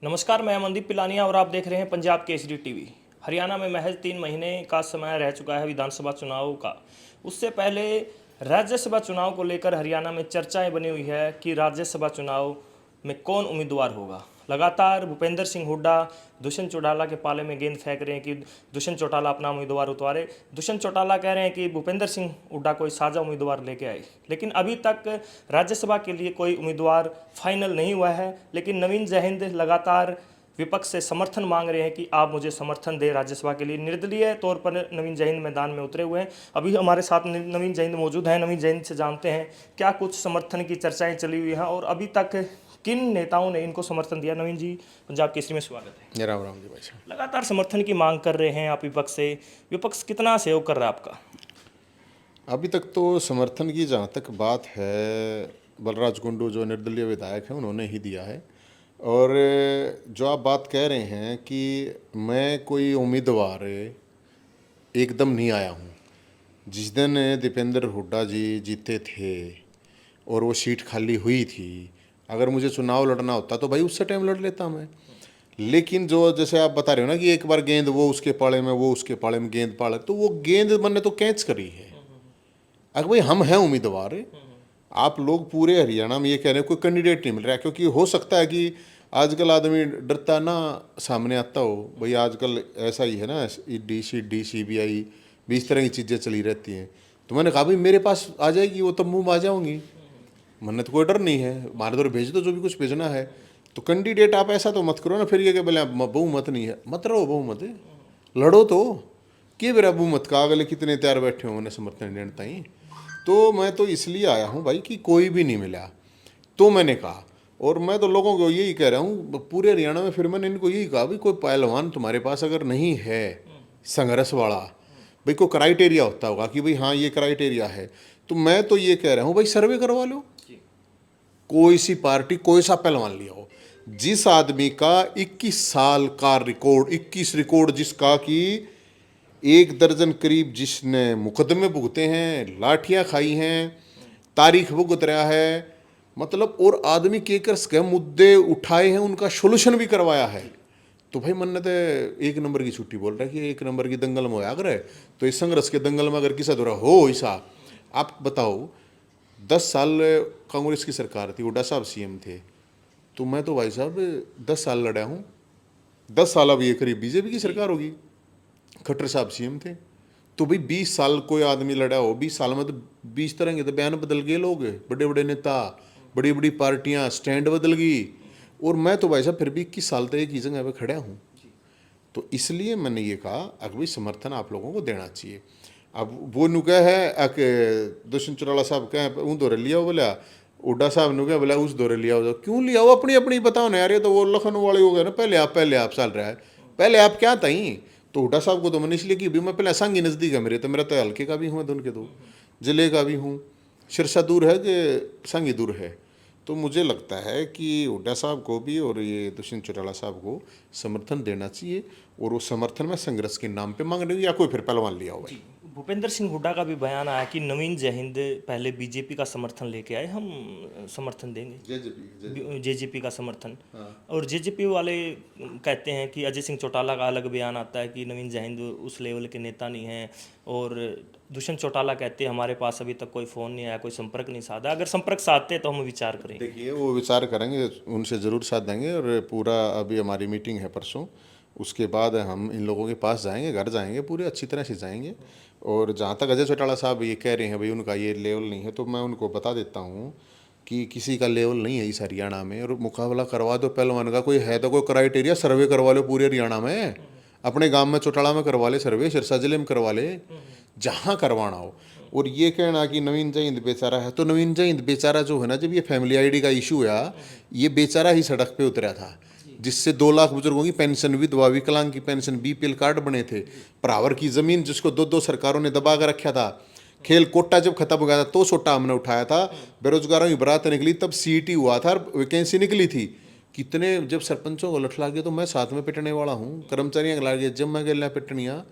नमस्कार, मैं अमनदीप पिलानिया और आप देख रहे हैं पंजाब केसरी टीवी। हरियाणा में महज 3 महीने का समय रह चुका है विधानसभा चुनाव का। उससे पहले राज्यसभा चुनाव को लेकर हरियाणा में चर्चाएं बनी हुई है कि राज्यसभा चुनाव में कौन उम्मीदवार होगा। लगातार भूपेंद्र सिंह हुड्डा दुष्यंत चौटाला के पाले में गेंद फेंक रहे हैं कि दुष्यंत चौटाला अपना उम्मीदवार उतारे। दुष्यंत चौटाला कह रहे हैं कि भूपेंद्र सिंह हुड्डा कोई साझा उम्मीदवार लेके आए, लेकिन अभी तक राज्यसभा के लिए कोई उम्मीदवार फाइनल नहीं हुआ है। लेकिन नवीन जयहिंद लगातार विपक्ष से समर्थन मांग रहे हैं कि आप मुझे समर्थन दें राज्यसभा के लिए। निर्दलीय तौर पर नवीन जयहिंद मैदान में उतरे हुए हैं। अभी हमारे साथ नवीन जयहिंद मौजूद हैं। नवीन जयहिंद से जानते हैं क्या कुछ समर्थन की चर्चाएं चली हुई हैं और अभी तक किन नेताओं ने इनको समर्थन दिया। नवीन जी, पंजाब केसरी में स्वागत है। राम राम जी भाई साहब। लगातार समर्थन की मांग कर रहे हैं आप विपक्ष से, विपक्ष कितना सहयोग कर रहा है आपका? अभी तक तो समर्थन की जहाँ तक बात है, बलराज कुंडू जो निर्दलीय विधायक हैं उन्होंने ही दिया है। और जो आप बात कह रहे हैं कि मैं कोई उम्मीदवार एकदम नहीं आया हूँ। जिस दिन दीपेंद्र हुड्डा जी जीते थे और वो सीट खाली हुई थी, अगर मुझे चुनाव लड़ना होता तो भाई उससे टाइम लड़ लेता मैं। लेकिन जो जैसे आप बता रहे हो ना कि एक बार गेंद वो उसके पाले में, वो उसके पाले में गेंद पाले, तो वो गेंद मैंने तो कैच करी है। अगर भाई हम हैं उम्मीदवार, आप लोग पूरे हरियाणा में ये कह रहे हैं कोई कैंडिडेट नहीं मिल रहा है, क्योंकि हो सकता है कि आजकल आदमी डरता ना सामने आता हो। भाई आजकल ऐसा ही है ना, ईडी सीडी सीबीआई 20 तरह की चीज़ें चली रहती हैं। तो मैंने कहा भाई मेरे पास आ जाएगी वो, तब मुँह आ जाऊँगी, मैंने तो कोई डर नहीं है, हमारे दौर भेज दो जो भी कुछ भेजना है। तो कैंडिडेट आप ऐसा तो मत करो ना फिर ये कि बोले बहुमत नहीं है, मत रहो बहुमत है, लड़ो तो कि मेरा बहुमत का अगले कितने तैयार बैठे होंगे समर्थन देने ताई। तो मैं तो इसलिए आया हूँ भाई कि कोई भी नहीं मिला, तो मैंने कहा। और मैं तो लोगों को यही कह रहा हूँ पूरे हरियाणा में, फिर मैंने इनको यही कहा भाई कोई पहलवान तुम्हारे पास अगर नहीं है संघर्ष वाला, भाई कोई क्राइटेरिया होता होगा कि भाई हाँ ये क्राइटेरिया है, तो मैं तो ये कह रहा हूँ भाई सर्वे करवा लो। कोई सी पार्टी कोई सा पहलवान लिया हो, जिस आदमी का 21 साल का रिकॉर्ड, 21 रिकॉर्ड जिसका कि 1 दर्जन करीब जिसने मुकदमे भुगते हैं, लाठियां खाई हैं, तारीख भुगत रहा है, मतलब और आदमी के के मुद्दे उठाए हैं, उनका सोल्यूशन भी करवाया है। तो भाई मन्नत तो 1 नंबर की छुट्टी बोल रहा है कि 1 नंबर की दंगल में होया करे। तो इस संघर्ष के दंगल में अगर किसा दौरा हो ऐसा, आप बताओ 10 साल कांग्रेस की सरकार थी, हुड्डा साहब सीएम थे, तो मैं तो भाई साहब 10 साल लड़ा हूँ। 10 साल अब ये करीब बीजेपी की सरकार होगी, खट्टर साहब सीएम थे। तो भाई 20 साल कोई आदमी लड़ा हो, 20 साल में तो 20 तरह के तो बयान बदल गए, लोग बड़े बड़े नेता, बड़ी बड़ी पार्टियां, स्टैंड बदल गई। और मैं तो भाई साहब फिर भी 21 साल तक एक ही जगह पर खड़ा हूँ। तो इसलिए मैंने ये कहा अगर भाई समर्थन आप लोगों को देना चाहिए। अब वो नुका है दुष्यंत चौटाला साहब कहें उन दौरे लिया बोला, हुड्डा साहब ने क्या बोला उस दौरे लिया हो, क्यों लिया हो, अपनी अपनी बताओ ना यार। ये तो वो लखनऊ वाले हो गए ना, पहले आप चल रहा है, पहले आप क्या तई। तो हुड्डा साहब को तो मैंने इसलिए कि भी मैं पहले सांगी नज़दीक है मेरे, तो मेरा तो हल्के का भी हूँ, उनके तो जिले का भी हूँ। सिरसा दूर है कि सांगी दूर है। तो मुझे लगता है कि हुड्डा साहब को भी और ये दुष्यंत चौटाला साहब को समर्थन देना चाहिए। और वो समर्थन में संघर्ष के नाम पे मांग रहे हो या कोई फिर पहलवान लिया हो भाई। भूपेंद्र सिंह हुड्डा का भी बयान आया कि नवीन जयहिंद पहले बीजेपी का समर्थन लेके आए, हम समर्थन देंगे जेजेपी का समर्थन। और जेजेपी वाले कहते हैं कि अजय सिंह चौटाला का अलग बयान आता है कि नवीन जयहिंद उस लेवल के नेता नहीं हैं। और दुष्यंत चौटाला कहते हैं हमारे पास अभी तक कोई फ़ोन नहीं आया, कोई संपर्क नहीं साधा, अगर संपर्क साधते तो हम विचार करेंगे। देखिए वो विचार करेंगे, उनसे ज़रूर साथ देंगे। और पूरा अभी हमारी मीटिंग है परसों, उसके बाद हम इन लोगों के पास जाएंगे, घर जाएंगे, पूरे अच्छी तरह से जाएंगे। और जहाँ तक अजय चौटाला साहब ये कह रहे हैं भाई उनका ये लेवल नहीं है, तो मैं उनको बता देता हूँ कि किसी का लेवल नहीं है इस हरियाणा में। और मुकाबला करवा दो पहलवान का, कोई है तो कोई क्राइटेरिया, सर्वे करवा लो पूरे हरियाणा में, अपने गांव में चौटाला में करवा ले सर्वे, सिरसा जिले में करवा ले, जहाँ करवाना हो। और ये कहना कि नवीन जयहिंद बेचारा है, तो नवीन जयहिंद बेचारा जो है ना, जब ये फैमिली आईडी का इशू हुआ, ये बेचारा ही सड़क पे उतरा था, जिससे 2 लाख बुजुर्गों की पेंशन, विधवा विकलांग की पेंशन, बीपीएल कार्ड बने थे, बराबर की जमीन जिसको 2-2 सरकारों ने दबा कर रखा था। खेल कोटा जब खत्म हो गया था तो सोटा हमने उठाया था, बेरोजगारों की बारात निकली, तब सीईटी हुआ था, वैकेंसी निकली थी। कितने जब सरपंचों को लठ लागे तो मैं साथ में पिटने वाला हूँ, कर्मचारियों लागे जब मैं गया पिटनिया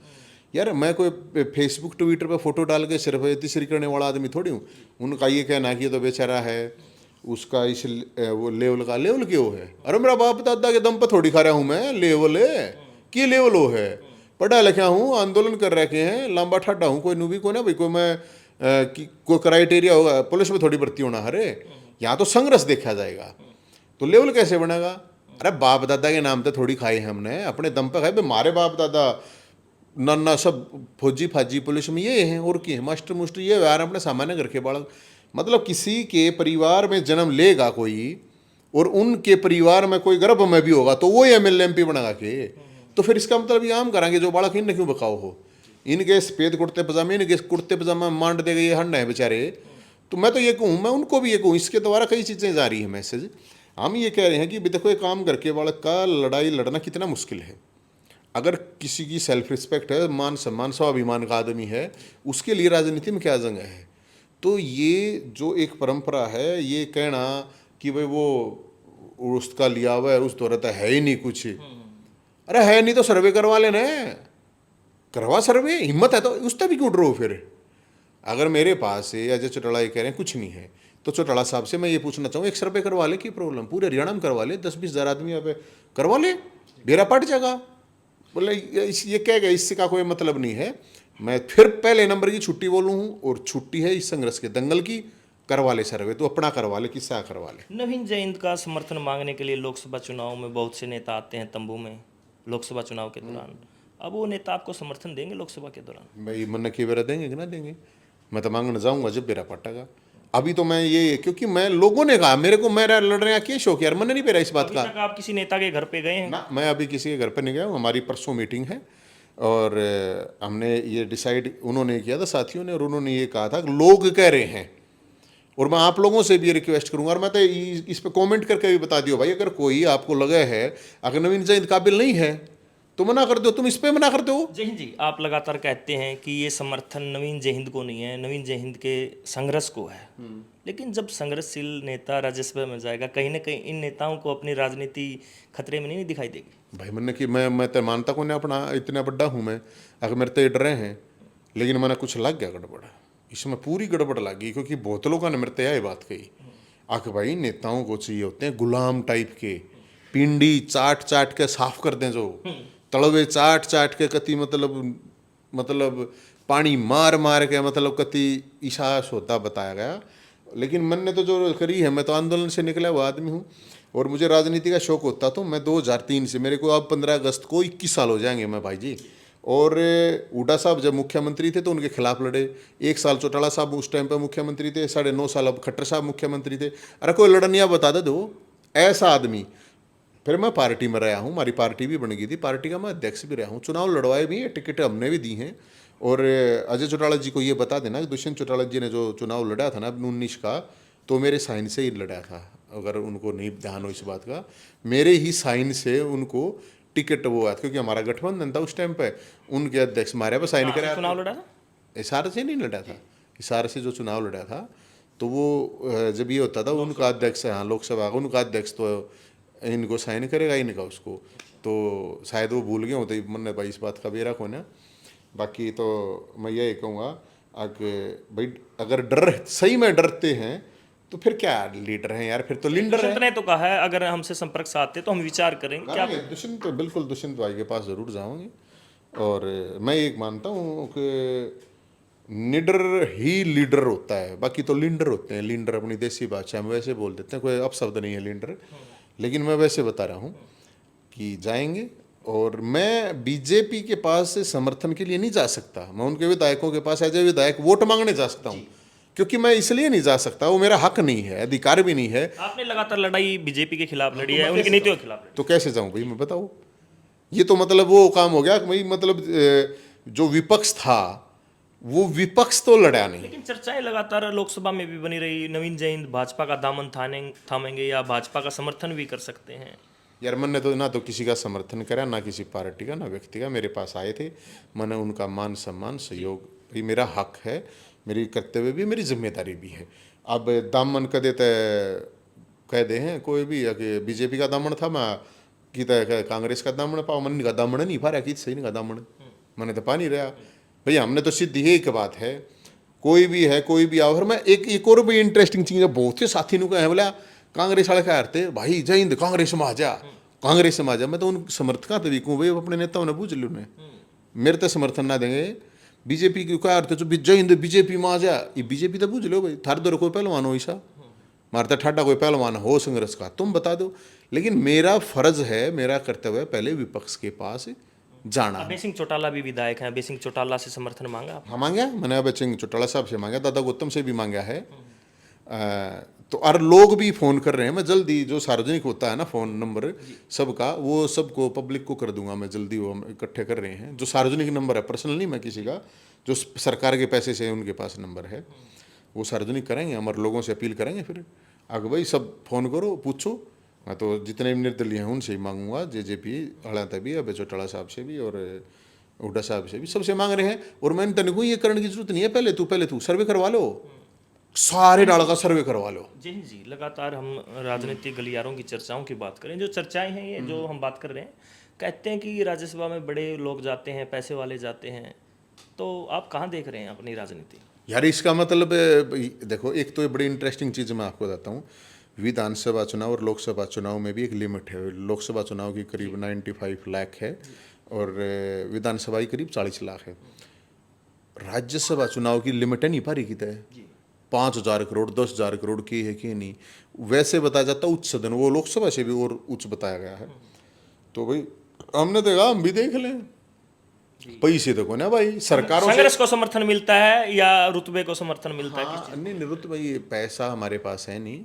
यार, मैं कोई फेसबुक ट्विटर पर फोटो डाल के सिर्फ तीसरी करने वाला आदमी थोड़ी हूँ। उनका ये कहना कि ये तो बेचारा है, उसका इस वो लेवल का लेवल क्यों है? अरे मेरा बाप दादा के दम पर थोड़ी खा रहा हूँ मैं, लेवल है कि लेवल हो है, पढ़ा लिखा हूँ, आंदोलन कर रखे हैं, लंबा ठाडा हूँ, कोई नूबी को ना भाई कोई मैं कोई क्राइटेरिया होगा पुलिस में थोड़ी भर्ती होना, अरे यहाँ तो संघर्ष देखा जाएगा, तो लेवल कैसे बनेगा? अरे बाप दादा के नाम पे थोड़ी खाई हमने, अपने दम पे खाए। हमारे बाप दादा नन्ना सब फौजी फाजी पुलिस में ये हैं, और की है मास्टर मुस्टर ये यार अपने सामान्य घर के बालक। मतलब किसी के परिवार में जन्म लेगा कोई और उनके परिवार में कोई गर्भ में भी होगा तो वो एमएलए एमपी बनेगा के, तो फिर इसका मतलब ये आम कराएंगे जो बालक इनने क्यों बकाओ हो, इनके सफेद कुर्ते पजामे, इनके कुर्ते पजामा मांड देगा ये हंड है बेचारे। तो मैं तो ये कहूँ, मैं उनको भी ये कहूँ, इसके द्वारा कई चीज़ें जा रही है मैसेज। हम ये कह रहे हैं कि देखो एक काम करके बालक का लड़ाई लड़ना कितना मुश्किल है। अगर किसी की सेल्फ रिस्पेक्ट है, मान सम्मान स्वाभिमान का आदमी है, उसके लिए राजनीति में क्या जंग है? तो ये जो एक परंपरा है, ये कहना कि भाई वो उसका लिया हुआ है, उस दौरान है ही नहीं कुछ, अरे है नहीं तो सर्वे करवा लेना है, करवा सर्वे, हिम्मत है तो उस तक भी क्यों डरो फिर? अगर मेरे पास है अजय चौटाला ये कह रहे हैं कुछ नहीं है, तो चौटाला साहब से मैं ये पूछना चाहूँ, एक सर्वे करवा ले, की प्रॉब्लम? पूरे हरियाणा में करवा ले, 10-20 हज़ार आदमी यहाँ पे करवा ले, बेरा पट जाएगा। बोले ये कह गए, इससे का कोई मतलब नहीं है। मैं फिर पहले नंबर की छुट्टी बोलूँ हूँ, और छुट्टी है इस संघर्ष के दंगल की, करवा ले सर्वे, तो अपना करवा ले, किस्सा करवा ले। नवीन जयंत का समर्थन मांगने के लिए लोकसभा चुनाव में बहुत से नेता आते हैं तंबू में लोकसभा चुनाव के दौरान, अब वो नेता आपको समर्थन देंगे लोकसभा के दौरान? भाई मन के बेरा देंगे कि ना देंगे, मैं तो मांगने जाऊँगा जब बेरा पटेगा। अभी तो मैं ये, क्योंकि मैं लोगों ने कहा मेरे को, मेरा लड़ने का क्या शौक यार, मन नहीं पेरा इस बात का। आप किसी नेता के घर पे गए हैं? ना, मैं अभी किसी के घर पे नहीं गया हूँ, हमारी परसों मीटिंग है और हमने ये डिसाइड उन्होंने किया था साथियों ने, और उन्होंने ये कहा था कि लोग कह रहे हैं, और मैं आप लोगों से भी रिक्वेस्ट करूंगा, और मैं तो इस पे कमेंट करके भी बता दियो भाई, अगर कोई आपको लगा है अगर नवीन जयंत काबिल नहीं है तो मना कर दो, तुम इस पे मना कर दो। जय हिंद जी, आप लगातार कहते हैं कि ये समर्थन नवीन जय हिंद को नहीं है, नवीन जय हिंद के संघर्ष को है, लेकिन जब संघर्षशील नेता राज्यसभा में जाएगा, कहीं ना कहीं इन नेताओं को अपनी राजनीति खतरे में नहीं दिखाई देगी? भाई मैंने कि मैं तो मानता को नहीं अपना इतना बड़ा हूँ मैं, अगर मेरे तो ये डरे हैं, लेकिन मैंने कुछ लग गया गड़बड़, इसमें पूरी गड़बड़ लग गई, क्योंकि बहुत लोगों ने मेरे तो यह बात कही, आख भाई नेताओं को चाहिए होते हैं गुलाम टाइप के, पिंडी चाट चाट के साफ कर दें, जो तड़वे चाट चाट के कति मतलब पानी मार मार के मतलब कति ईशास होता बताया गया। लेकिन मैंने तो जो करी है, मैं तो आंदोलन से निकला हुआ आदमी हूँ, और मुझे राजनीति का शौक होता तो मैं 2003 से, मेरे को अब 15 अगस्त को 21 साल हो जाएंगे मैं भाई जी। और हुड्डा साहब जब मुख्यमंत्री थे तो उनके खिलाफ लड़े, 1 साल चौटाला साहब उस टाइम पर मुख्यमंत्री थे, 9.5 साल अब खट्टर साहब मुख्यमंत्री थे। अरे कोई लड़निया बता दो ऐसा आदमी। फिर मैं पार्टी में रहा हूँ, हमारी पार्टी भी बन गई थी, पार्टी का मैं अध्यक्ष भी रहा हूँ, चुनाव लड़वाए भी हैं, टिकट हमने भी दी हैं। और अजय चौटाला जी को ये बता देना कि दुष्यंत चौटाला जी ने जो चुनाव लड़ा था ना 19 का, तो मेरे साइन से ही लड़ा था, अगर उनको नहीं ध्यान हो इस बात का, मेरे ही साइन से उनको टिकट वो आया, क्योंकि हमारा गठबंधन था उस टाइम पे, उनके अध्यक्ष हमारे पे साइन कराया। चुनाव लड़ा था इशारे से नहीं लड़ा था, इशारे से जो चुनाव लड़ा था, तो वो जब ये होता था उनका अध्यक्ष, हाँ लोकसभा का उनका अध्यक्ष, तो इनको साइन करेगा इनका उसको, तो शायद वो भूल गए होते मन भाई इस बात का बेरा को ना। बाकी तो मैं यही कहूँगा भाई, अगर डर सही में डरते हैं तो फिर क्या लीडर हैं यार, फिर तो लीडर है। ने तो कहा है अगर हमसे संपर्क से आते तो हम विचार करेंगे। क्या दुष्यंत तो बिल्कुल दुष्यंत भाई के पास जरूर जाऊंगे, और मैं एक मानता हूँ कि निडर ही लीडर होता है, बाकी तो लीडर होते हैं। लीडर अपनी देसी भाषा में वैसे बोल देते हैं, कोई अपशब्द नहीं है लीडर, लेकिन मैं वैसे बता रहा हूँ कि जाएंगे। और मैं बीजेपी के पास समर्थन के लिए नहीं जा सकता, मैं उनके विधायकों के पास एज ए विधायक वोट मांगने जा सकता हूँ, क्योंकि मैं इसलिए नहीं जा सकता, वो मेरा हक नहीं है, अधिकार भी नहीं है। आपने लगातार लड़ाई बीजेपी के खिलाफ लड़ी है, उनकी नीतियों के खिलाफ, तो कैसे जाऊं भाई मैं, बताओ। ये तो मतलब वो काम हो गया कि भाई मतलब जो विपक्ष था वो विपक्ष तो लड़ा नहीं। लेकिन चर्चाएं लगातार लोकसभा में भी बनी रही, नवीन जयंत भाजपा का दामन थामेंगे या भाजपा का समर्थन भी कर सकते हैं। यार मैंने तो ना तो किसी का समर्थन करा, ना किसी पार्टी का, ना व्यक्ति का। मेरे पास आए थे, मैंने उनका मान सम्मान सहयोग, भाई मेरा हक है, मेरी कर्तव्य भी, मेरी जिम्मेदारी भी है। अब दामन कह देते कह दे हैं कोई भी कि बीजेपी का दामन था, मैं की कांग्रेस का दामन पाओ, मन का दामन नहीं पा रहा कि सही नहीं का दामन, मैंने तो पा नहीं रहा। भैया हमने तो सिद्ध यही एक बात है, कोई भी है कोई भी आओ। और मैं एक और भी इंटरेस्टिंग चीज़ है, बहुत से साथी ने कहा बोला कांग्रेस वाले कह रहे भाई जय हिंद कांग्रेस में आ जा, कांग्रेस में आ जा। मैं तो उन समर्थकों तो भी कहूँ भाई अपने नेताओं ने पूछ लो उन्हें, मेरे तो समर्थन ना देंगे। बीजेपी की कह रहे थे जय हिंद बीजेपी में आ जा, ये बीजेपी तो पूछ लो भाई थार दो कोई पहलवान हो ऐसा, मारता ठाडा कोई पहलवान हो संघर्ष का तुम बता दो। लेकिन मेरा फर्ज है, मेरा कर्तव्य है पहले विपक्ष के पास जाना। अभय सिंह चौटाला भी विधायक हैं, अभय सिंह चौटाला से समर्थन मांगा आपने? हाँ मांगा, मैंने अभय सिंह चौटाला साहब से मांगा, दादा गौतम से भी मांगा है। तो और लोग भी फ़ोन कर रहे हैं। मैं जल्दी जो सार्वजनिक होता है ना फ़ोन नंबर सबका, वो सबको पब्लिक को कर दूंगा मैं जल्दी। वो हम इकट्ठे कर रहे हैं जो सार्वजनिक नंबर है, पर्सनल नहीं मैं किसी का, जो सरकार के पैसे से उनके पास नंबर है वो सार्वजनिक करेंगे। हमारे लोगों से अपील करेंगे फिर आगे भाई सब फ़ोन करो पूछो। मैं तो जितने भी निर्दलीय हैं उनसे ही मांगूंगा, जेजेपी हड़ाता भी, अभय चौटाला साहब से भी और हुड्डा साहब से भी, सबसे मांग रहे हैं। और मैंने तने को ये करने की जरूरत नहीं है, पहले तू सर्वे करवा लो, सारे डाल का सर्वे करवा लो। जी जी, लगातार हम राजनीतिक गलियारों की चर्चाओं की बात करें, जो चर्चाएं हैं ये जो हम बात कर रहे हैं, कहते हैं कि राज्यसभा में बड़े लोग जाते हैं, पैसे वाले जाते हैं, तो आप कहाँ देख रहे हैं अपनी राजनीति? यार इसका मतलब देखो, एक तो ये बड़ी इंटरेस्टिंग चीज़ मैं आपको बताता हूँ, विधानसभा चुनाव और लोकसभा चुनाव में भी एक लिमिट है। लोकसभा चुनाव की करीब 95 लाख है और विधानसभा की करीब 40 लाख है। राज्यसभा चुनाव की लिमिट है नहीं पारी की तय 5,000 करोड़ 10,000 करोड़ की है कि नहीं, वैसे बताया जाता उच्च सदन, वो लोकसभा से भी और उच्च बताया गया है। तो भाई हमने देखा, हम भी देख लें, पैसे देखो ना भाई सरकारों से। कांग्रेस को समर्थन मिलता है या रुतबे को समर्थन मिलता है? हाँ, नहीं निरुत भाई पैसा हमारे पास है नहीं।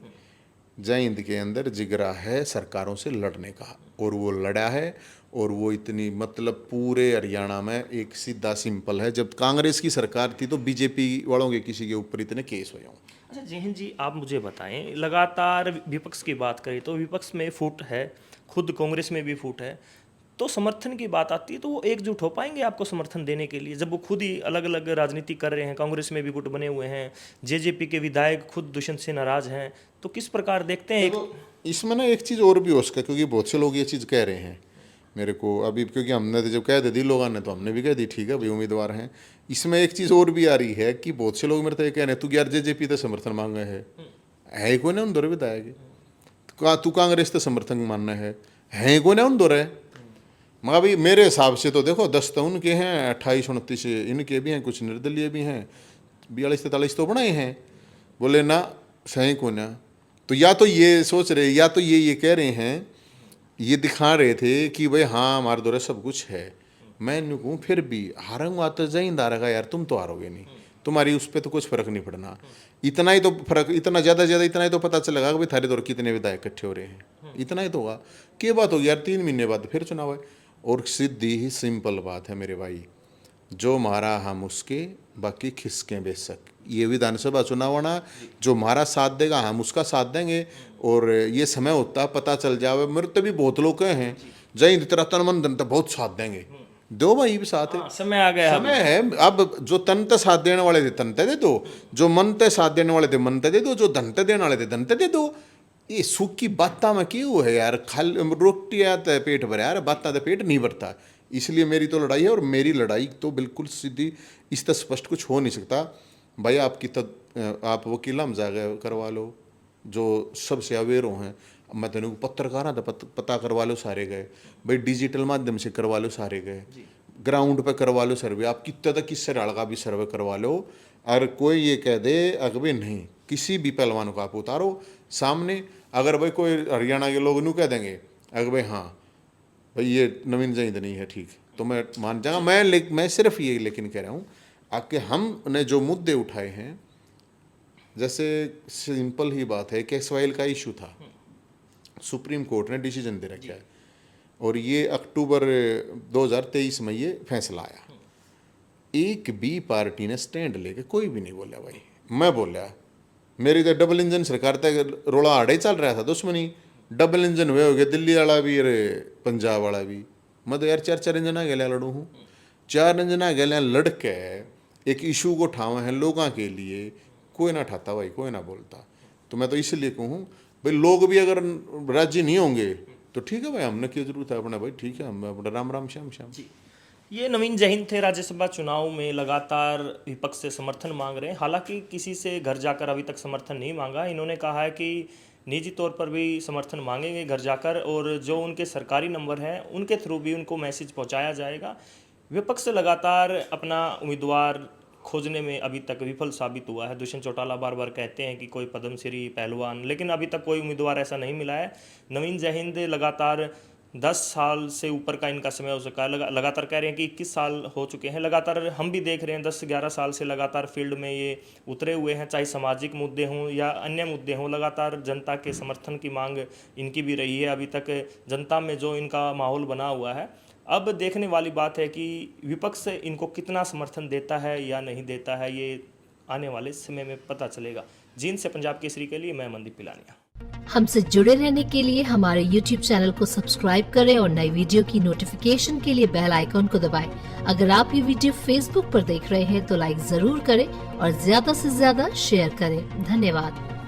जय हिंद के अंदर जिगरा है सरकारों से लड़ने का, और वो लड़ा है। और वो इतनी मतलब पूरे हरियाणा में एक सीधा सिंपल है, जब कांग्रेस की सरकार थी तो बीजेपी वालों के किसी के ऊपर इतने केस हुए हों। अच्छा जयहिंद जी, आप मुझे बताएं, लगातार विपक्ष की बात करें तो विपक्ष में फूट है, खुद कांग्रेस में भी फूट है, तो समर्थन की बात आती है तो वो एकजुट हो पाएंगे आपको समर्थन देने के लिए, जब वो खुद ही अलग अलग राजनीति कर रहे हैं, कांग्रेस में भी गुट बने हुए हैं, जेजेपी के विधायक खुद दुष्यंत से नाराज हैं, तो किस प्रकार देखते हैं? इसमें ना एक चीज़ और भी हो सकता है, क्योंकि बहुत से लोग ये चीज़ कह रहे हैं मेरे को अभी, क्योंकि हमने तो जब कह दी लोगों ने तो हमने भी कह दी ठीक है भाई उम्मीदवार हैं। इसमें एक चीज़ और भी आ रही है कि बहुत से लोग मेरे तो ये कह रहे हैं तू यार जेजेपी तो समर्थन मांगा है कोई ना उन दौरे विधायक, तू कांग्रेस तो समर्थन मानना है कोई ना उन दौरे। मगर भाई मेरे हिसाब से तो देखो 10 तो उनके हैं, 28-29 इनके भी हैं, कुछ निर्दलीय भी हैं, 42-43 तो बनाए हैं। बोले ना सही को ना, तो या तो ये सोच रहे, या तो ये कह रहे हैं, ये दिखा रहे थे कि भाई हाँ हमारे दौरे सब कुछ है। मैं नहीं कहूँ फिर भी हारूंगा तो जयहिंद हारेगा यार, तुम तो हारोगे नहीं, तुम्हारी उस पर तो कुछ फर्क नहीं पड़ना। इतना ही तो फर्क, इतना ज़्यादा इतना ही तो पता चलेगा कि भाई थारे दौर कितने विधायक इकट्ठे हो रहे हैं, इतना ही तो होगा। क्या बात होगी यार, 3 महीने बाद फिर चुनाव है। और सीधी ही सिंपल बात है मेरे भाई, जो मारा हम उसके, बाकी खिसकें बेशक। ये विधानसभा चुनाव आना, जो हमारा साथ देगा हम उसका साथ देंगे। और ये समय होता पता चल जाए, मेरे तो भी बहुत लोग कहे हैं जय हिंद तेरा तन मन धन तो बहुत साथ देंगे, दो भाई भी साथ है। समय आ गया, समय है। अब जो तन ते साथ देने वाले थे तन ते दे दो, जो मन ते साथ देने वाले थे मन ते दे दो, जो धन ते देने वाले थे धन ते दे दो। ये सुख की बातें में क्यों है यार, खाल रोटी आता है पेट भरे यार, बातें तो पेट नहीं भरता। इसलिए मेरी तो लड़ाई है, और मेरी लड़ाई तो बिल्कुल सीधी, इस तरह स्पष्ट कुछ हो नहीं सकता भाई। आप वकील हम जागे करवा लो जो सबसे अवेयर हो हैं, मैं तेन पत्रकार तो पता करवा लो सारे गए भाई, डिजिटल माध्यम से करवा लो सारे गए, ग्राउंड पे करवा लो सर्वे, आप कितना तक किससे डाल का भी सर्वे करवा लो। और कोई ये कह दे अगबे नहीं, किसी भी पहलवान को आप उतारो सामने, अगर भाई कोई हरियाणा के लोग नू कह देंगे अगर भाई हाँ भाई ये नवीन जयहिंद नहीं है ठीक, तो मैं मान जाऊँगा। मैं सिर्फ ये लेकिन कह रहा हूँ आके हमने जो मुद्दे उठाए हैं, जैसे सिंपल ही बात है, केसवाइल का इशू था, सुप्रीम कोर्ट ने डिसीजन दे रखा है, और ये अक्टूबर 2023 में ये फैसला आया। एक भी पार्टी ने स्टैंड लेके कोई भी नहीं बोला भाई। मैं बोला मेरी तो डबल इंजन सरकार तक रोड़ा आड़े चल रहा था, दुश्मनी डबल इंजन हुए हो गए, दिल्ली वाला भी और पंजाब वाला भी। मैं तो यार 4 इंजन आ गया लड़ू हूँ, 4 इंजन आ गया लड़के एक इशू को उठावा है लोगों के लिए, कोई ना उठाता भाई, कोई ना बोलता। तो मैं तो इसलिए कहूँ भाई लोग भी अगर राजी नहीं होंगे तो ठीक है भाई, हमने क्या जरूरत है अपना भाई, ठीक है हम अपना राम राम श्याम श्याम। ये नवीन जहीन थे, राज्यसभा चुनाव में लगातार विपक्ष से समर्थन मांग रहे हैं। हालांकि किसी से घर जाकर अभी तक समर्थन नहीं मांगा। इन्होंने कहा है कि निजी तौर पर भी समर्थन मांगेंगे घर जाकर, और जो उनके सरकारी नंबर हैं उनके थ्रू भी उनको मैसेज पहुंचाया जाएगा। विपक्ष लगातार अपना उम्मीदवार खोजने में अभी तक विफल साबित हुआ है। दुष्यंत चौटाला बार बार कहते हैं कि कोई पद्मश्री पहलवान, लेकिन अभी तक कोई उम्मीदवार ऐसा नहीं मिला है। नवीन जहीन लगातार 10 साल से ऊपर का इनका समय हो चुका है। लगातार कह रहे हैं कि 21 साल हो चुके हैं। लगातार हम भी देख रहे हैं 10-11 साल से लगातार फील्ड में ये उतरे हुए हैं, चाहे सामाजिक मुद्दे हों या अन्य मुद्दे हों। लगातार जनता के समर्थन की मांग इनकी भी रही है। अभी तक जनता में जो इनका माहौल बना हुआ है, अब देखने वाली बात है कि विपक्ष इनको कितना समर्थन देता है या नहीं देता है, ये आने वाले समय में पता चलेगा। जींद से पंजाब केसरी के लिए मैं मनदीप पिलानिया। हमसे जुड़े रहने के लिए हमारे YouTube चैनल को सब्सक्राइब करें और नई वीडियो की नोटिफिकेशन के लिए बेल आइकॉन को दबाएं। अगर आप ये वीडियो Facebook पर देख रहे हैं तो लाइक जरूर करें और ज्यादा से ज्यादा शेयर करें। धन्यवाद।